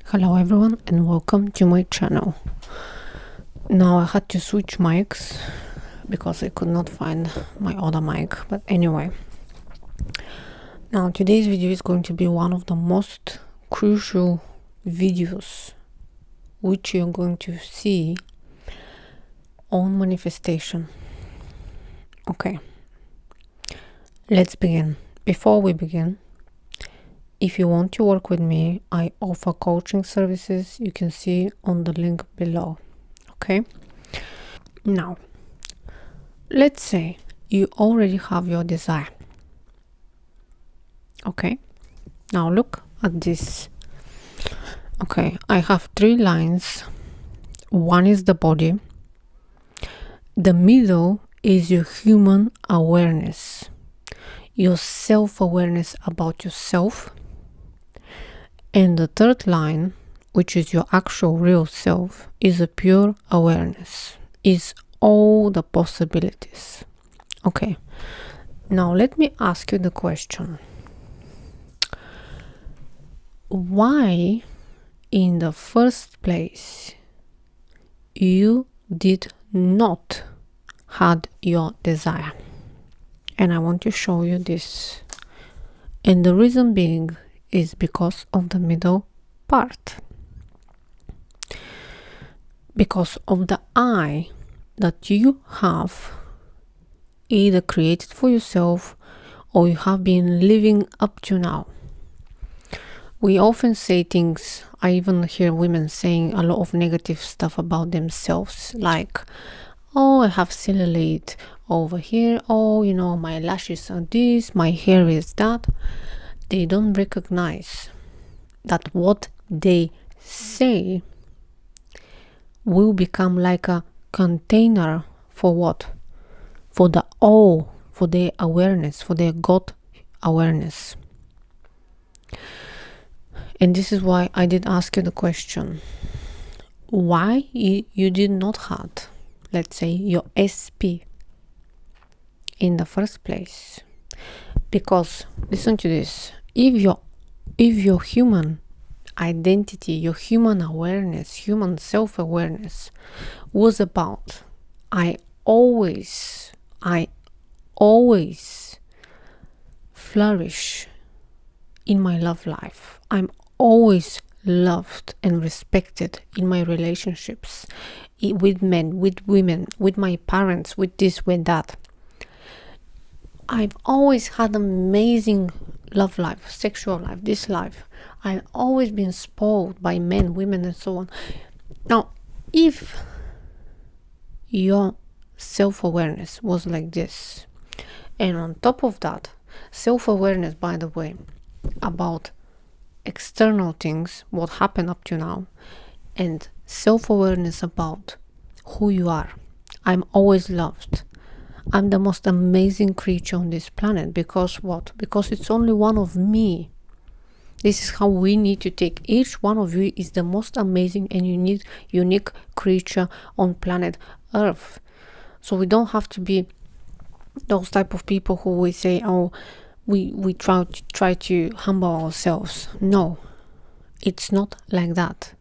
Hello everyone and welcome to my channel. Now I had to switch mics because I could not find my other mic, but anyway. Now today's video is going to be one of the most crucial videos which you're going to see on manifestation. Okay, let's begin. Before we begin, if you want to work with me, I offer coaching services. You can see on the link below. Okay, now let's say you already have your desire. Okay, now look at this. Okay, I have three lines. One is the body, the middle is your human awareness, your self-awareness about yourself, and the third line, which is your actual real self, is a pure awareness, is all the possibilities. Okay, now let me ask you the question. Why in the first place you did not had your desire? And I want to show you this. And the reason being is because of the middle part. Because of the I that you have either created for yourself or you have been living up to now. We often say things, I even hear women saying a lot of negative stuff about themselves, like, oh, I have cellulite over here, oh, you know, my lashes are this, my hair is that. They don't recognize that what they say will become like a container for what? For the all, for their awareness, for their God awareness. And this is why I did ask you the question, why you did not have, let's say, your SP in the first place. Because listen to this, if your human identity, your human awareness, human self-awareness was about I always flourish in my love life, I'm always loved and respected in my relationships with men, with women, with my parents, with this, with that, I've always had amazing love life, sexual life, this life, I've always been spoiled by men, women, and so on. Now, if your self-awareness was like this, and on top of that, self-awareness, by the way, about external things, what happened up to now, and self-awareness about who you are. I'm always loved. I'm the most amazing creature on this planet. Because what? Because it's only one of me. This is how we need to take. Each one of you is the most amazing and unique creature on planet Earth. So we don't have to be those type of people who we say, oh, we try to humble ourselves. No, it's not like that.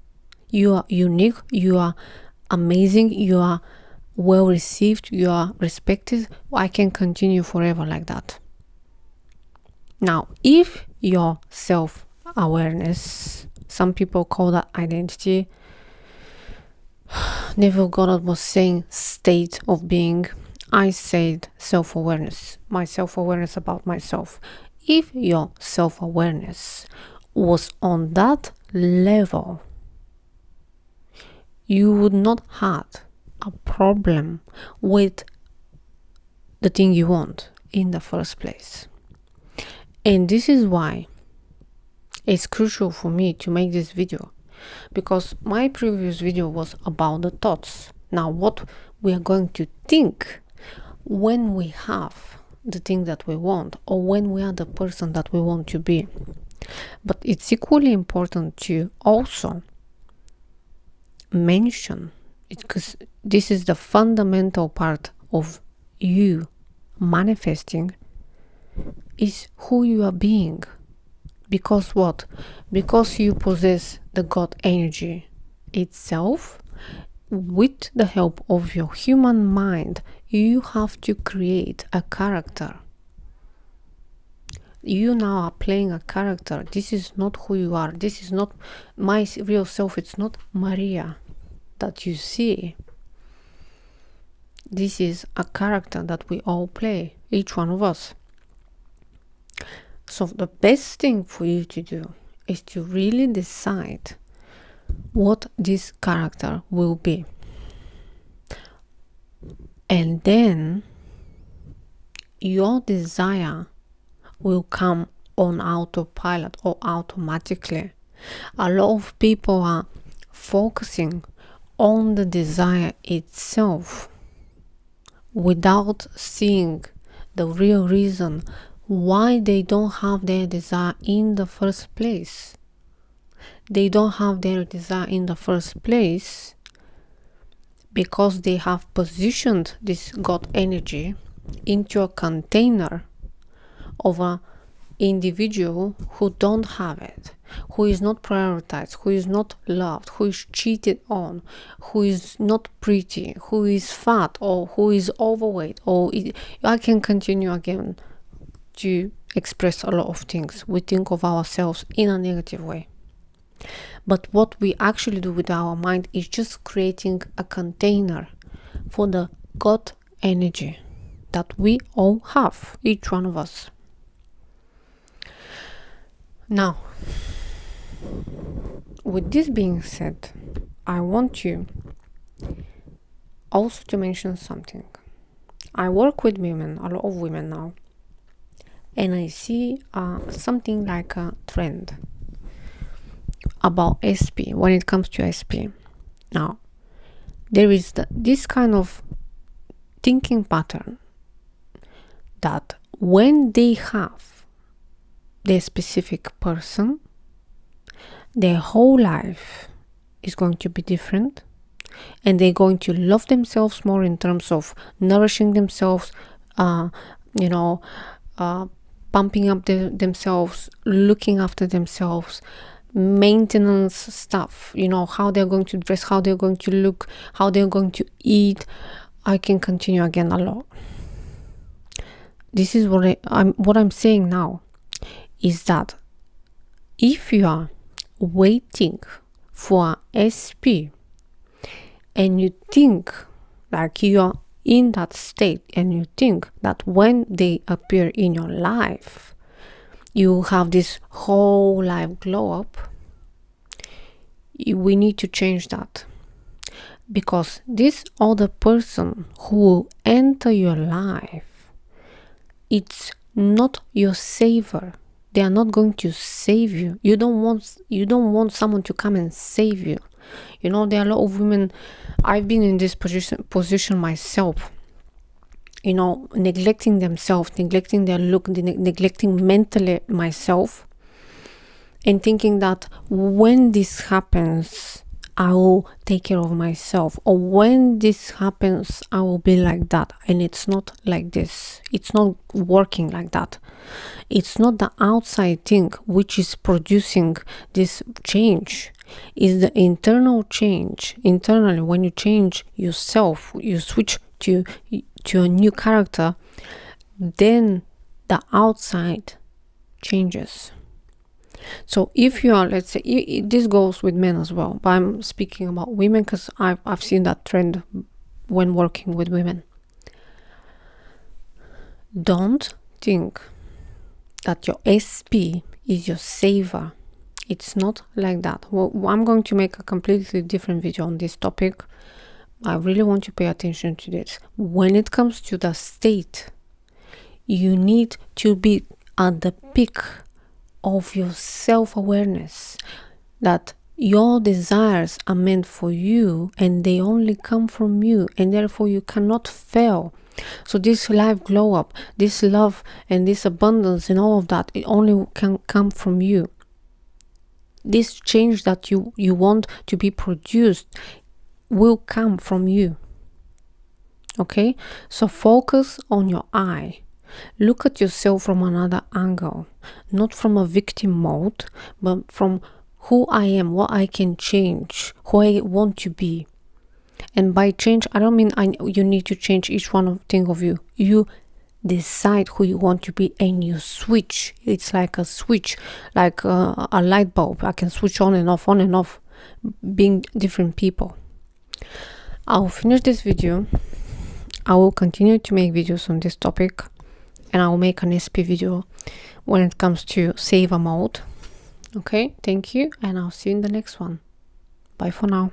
You are unique, you are amazing, you are well received, you are respected. I can continue forever like that. Now, if your self-awareness, some people call that identity, Neville Goddard was saying state of being, I said self-awareness, my self-awareness about myself. If your self-awareness was on that level, you would not have a problem with the thing you want in the first place. And this is why it's crucial for me to make this video, because my previous video was about the thoughts. Now what we are going to think when we have the thing that we want, or when we are the person that we want to be. But it's equally important to also mention it, because this is the fundamental part of you manifesting, is who you are being. Because what? Because you possess the God energy itself, with the help of your human mind, you have to create a character. You now are playing a character. This is not who you are. This is not my real self. It's not Maria that you see. This is a character that we all play, each one of us. So the best thing for you to do is to really decide what this character will be. And then your desire will come on autopilot or automatically. A lot of people are focusing on the desire itself without seeing the real reason why they don't have their desire in the first place. They don't have their desire in the first place because they have positioned this God energy into a container of an individual who don't have it, who is not prioritized, who is not loved, who is cheated on, who is not pretty, who is fat, or who is overweight, I can continue again to express a lot of things. We think of ourselves in a negative way. But what we actually do with our mind is just creating a container for the God energy that we all have, each one of us. Now, with this being said, I want you also to mention something. I work with women, a lot of women now, and I see something like a trend about SP when it comes to SP. Now, there is this kind of thinking pattern that when they have their specific person, their whole life is going to be different, and they're going to love themselves more in terms of nourishing themselves, pumping up themselves, looking after themselves, maintenance stuff, how they're going to dress, how they're going to look, how they're going to eat. I can continue again a lot. This is what I'm saying now is that if you are waiting for SP and you think like you are in that state, and you think that when they appear in your life you have this whole life glow up, we need to change that, because this other person who will enter your life, it's not your saver. They are not going to save you. You don't want someone to come and save you. There are a lot of women. I've been in this position myself. Neglecting themselves, neglecting their look, neglecting mentally myself, and thinking that when this happens, I will take care of myself, or when this happens, I will be like that. And it's not like this. It's not working like that. It's not the outside thing which is producing this change. It's the internal change. Internally, when you change yourself, you switch to a new character, then the outside changes. So if you are, let's say, this goes with men as well, but I'm speaking about women because I've seen that trend when working with women. Don't think that your SP is your saver. It's not like that. Well, I'm going to make a completely different video on this topic. I really want you to pay attention to this. When it comes to the state, you need to be at the peak of your self-awareness, that your desires are meant for you and they only come from you, and therefore you cannot fail. So this life glow up, this love and this abundance and all of that, it only can come from you. This change that you want to be produced will come from you. Okay, so focus on your I. Look at yourself from another angle, not from a victim mode, but from who I am, what I can change, who I want to be. And by change, I don't mean you need to change each one thing of you. You decide who you want to be and you switch. It's like a switch, like a light bulb. I can switch on and off, being different people. I'll finish this video. I will continue to make videos on this topic, and I will make an SP video when it comes to saver mode. Okay, thank you, and I'll see you in the next one. Bye for now.